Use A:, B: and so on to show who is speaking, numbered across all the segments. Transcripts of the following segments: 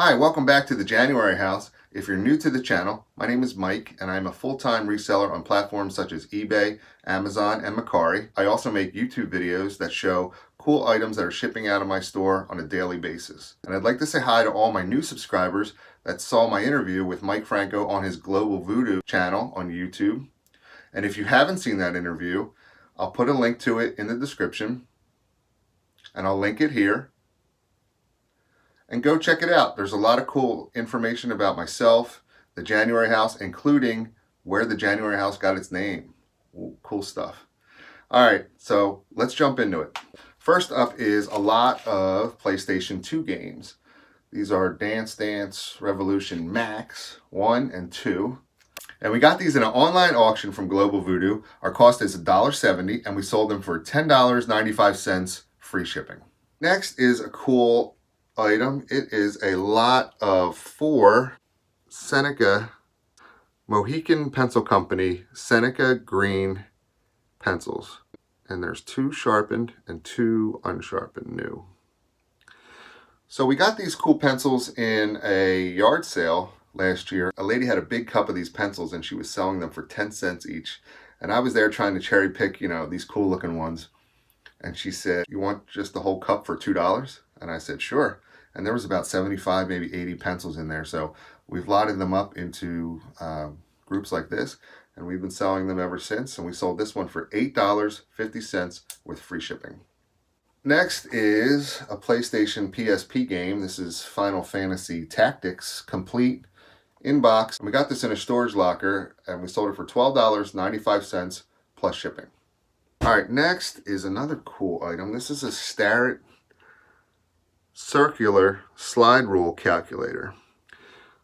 A: Hi, welcome back to the January House. If you're new to the channel, my name is Mike and I'm a full-time reseller on platforms such as eBay, Amazon, and Mercari. I also make YouTube videos that show cool items that are shipping out of my store on a daily basis. And I'd like to say hi to all my new subscribers that saw my interview with Mike Franco on his Global Voodoo channel on YouTube. And if you haven't seen that interview, I'll put a link to it in the description and I'll link it here. And go check it out. There's a lot of cool information about myself, the January House, including where the January House got its name. Ooh, cool stuff. All right, so let's jump into it. First up is a lot of PlayStation 2 games. These are Dance Dance Revolution Max 1 and 2. And we got these in an online auction from Global Voodoo. Our cost is $1.70 and we sold them for $10.95 free shipping. Next is a cool item. It is a lot of 4 Seneca Mohican Pencil Company Seneca green pencils, and there's 2 sharpened and 2 unsharpened new. So we got these cool pencils in a yard sale last year. A lady had a big cup of these pencils and she was selling them for 10 cents each, and I was there trying to cherry pick, these cool looking ones, and she said, "You want just the whole cup for $2?" And I said, "Sure." And there was about 75, maybe 80 pencils in there. So we've lotted them up into groups like this, and we've been selling them ever since. And we sold this one for $8.50 with free shipping. Next is a PlayStation PSP game. This is Final Fantasy Tactics Complete in box. We got this in a storage locker, and we sold it for $12.95 plus shipping. All right, next is another cool item. This is a Starrett circular slide rule calculator.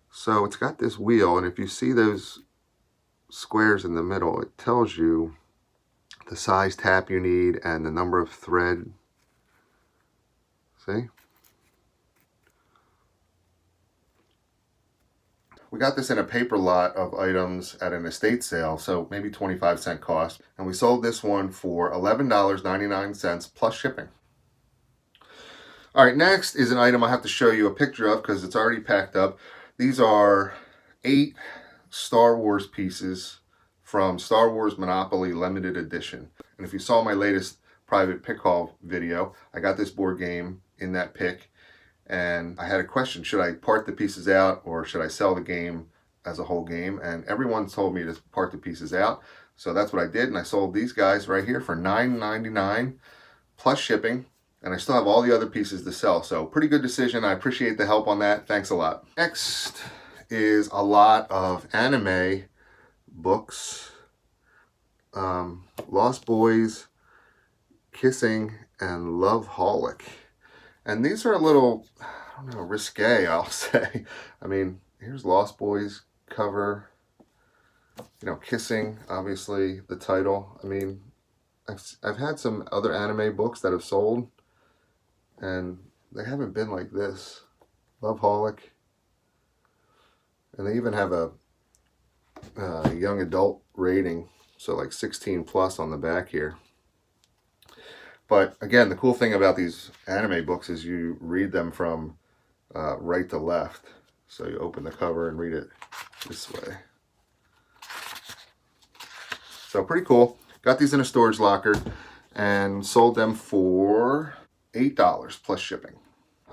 A: So it's got this wheel, and if you see those squares in the middle, it tells you the size tap you need and the number of thread. See? We got this in a paper lot of items at an estate sale, so maybe 25-cent cost, and we sold this one for $11.99 plus shipping. All right, next is an item I have to show you a picture of because it's already packed up. These are 8 Star Wars pieces from Star Wars Monopoly Limited Edition. And if you saw my latest private pick haul video, I got this board game in that pick. And I had a question, should I part the pieces out or should I sell the game as a whole game? And everyone told me to part the pieces out. So that's what I did. And I sold these guys right here for $9.99 plus shipping. And I still have all the other pieces to sell. So pretty good decision. I appreciate the help on that. Thanks a lot. Next is a lot of anime books. Lost Boys, Kissing, and Loveholic. And these are a little, I don't know, risque, I'll say. I mean, here's Lost Boys cover. Kissing, obviously, the title. I mean, I've had some other anime books that have sold, and they haven't been like this. Loveholic. And they even have a young adult rating, so like 16 plus on the back here. But again, the cool thing about these anime books is you read them from right to left. So you open the cover and read it this way. So pretty cool. Got these in a storage locker and sold them for $8 plus shipping.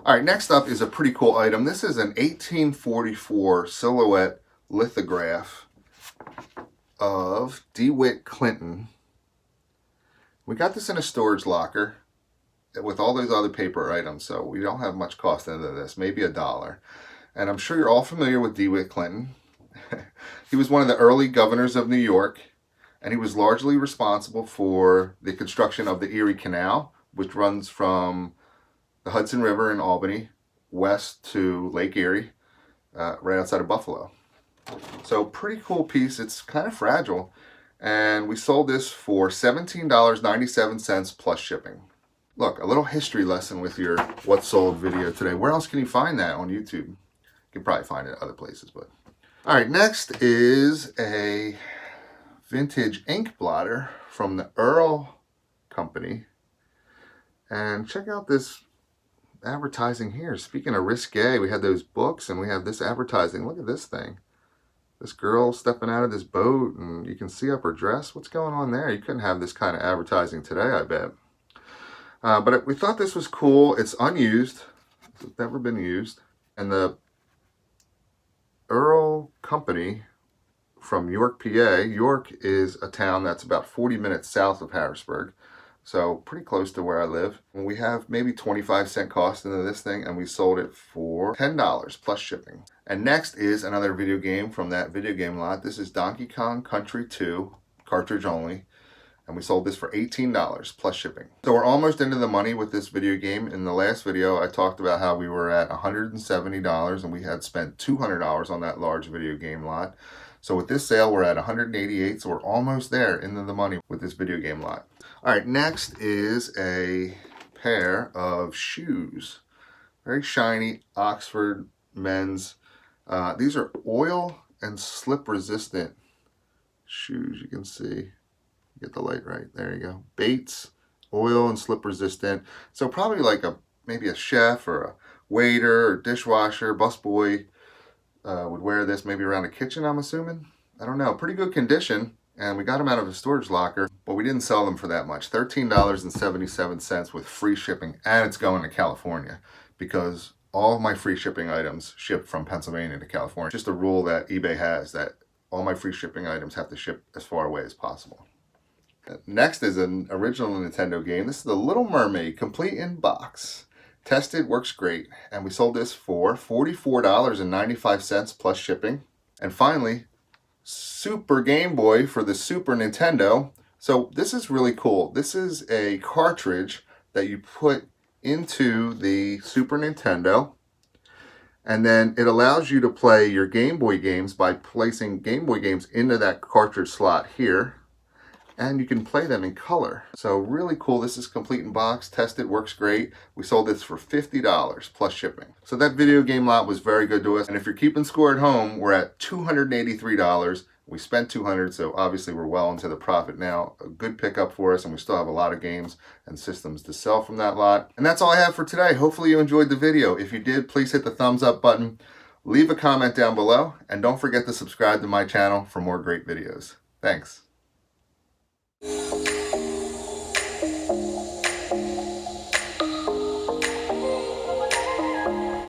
A: All right, next up is a pretty cool item. This is an 1844 silhouette lithograph of DeWitt Clinton. We got this in a storage locker with all those other paper items, so we don't have much cost into this, maybe $1. And I'm sure you're all familiar with DeWitt Clinton. He was one of the early governors of New York, and he was largely responsible for the construction of the Erie Canal, which runs from the Hudson River in Albany west to Lake Erie, right outside of Buffalo. So pretty cool piece. It's kind of fragile. And we sold this for $17.97 plus shipping. Look, a little history lesson with your What Sold video today. Where else can you find that on YouTube? You can probably find it other places, but. All right, next is a vintage ink blotter from the Earl Company. And check out this advertising here. Speaking of risque, we had those books and we have this advertising. Look at this thing. This girl stepping out of this boat and you can see up her dress. What's going on there? You couldn't have this kind of advertising today, I bet. But we thought this was cool. It's unused. It's never been used. And the Earl Company from York, PA. York is a town that's about 40 minutes south of Harrisburg. So pretty close to where I live. And we have maybe 25-cent cost into this thing, and we sold it for $10 plus shipping. And next is another video game from that video game lot. This is Donkey Kong Country 2, cartridge only. And we sold this for $18 plus shipping. So we're almost into the money with this video game. In the last video, I talked about how we were at $170 and we had spent $200 on that large video game lot. So with this sale, we're at $188, so we're almost there into the money with this video game lot. All right, next is a pair of shoes. Very shiny Oxford men's. These are oil and slip resistant shoes. You can see, get the light right, there you go. Bates, oil and slip resistant. So probably like maybe a chef or a waiter or dishwasher, busboy would wear this maybe around a kitchen, I'm assuming. I don't know. Pretty good condition. And we got them out of a storage locker, but we didn't sell them for that much. $13.77 with free shipping, and it's going to California because all of my free shipping items ship from Pennsylvania to California. Just a rule that eBay has that all my free shipping items have to ship as far away as possible. Next is an original Nintendo game. This is The Little Mermaid, complete in box. Tested, works great. And we sold this for $44.95 plus shipping. And finally, Super Game Boy for the Super Nintendo. So this is really cool. This is a cartridge that you put into the Super Nintendo. And then it allows you to play your Game Boy games by placing Game Boy games into that cartridge slot here. And you can play them in color. So really cool. This is complete in box, tested, works great. We sold this for $50 plus shipping. So that video game lot was very good to us. And if you're keeping score at home, we're at $283. We spent $200, so obviously we're well into the profit now. A good pickup for us, and we still have a lot of games and systems to sell from that lot. And that's all I have for today. Hopefully you enjoyed the video. If you did, please hit the thumbs up button. Leave a comment down below, and don't forget to subscribe to my channel for more great videos. Thanks.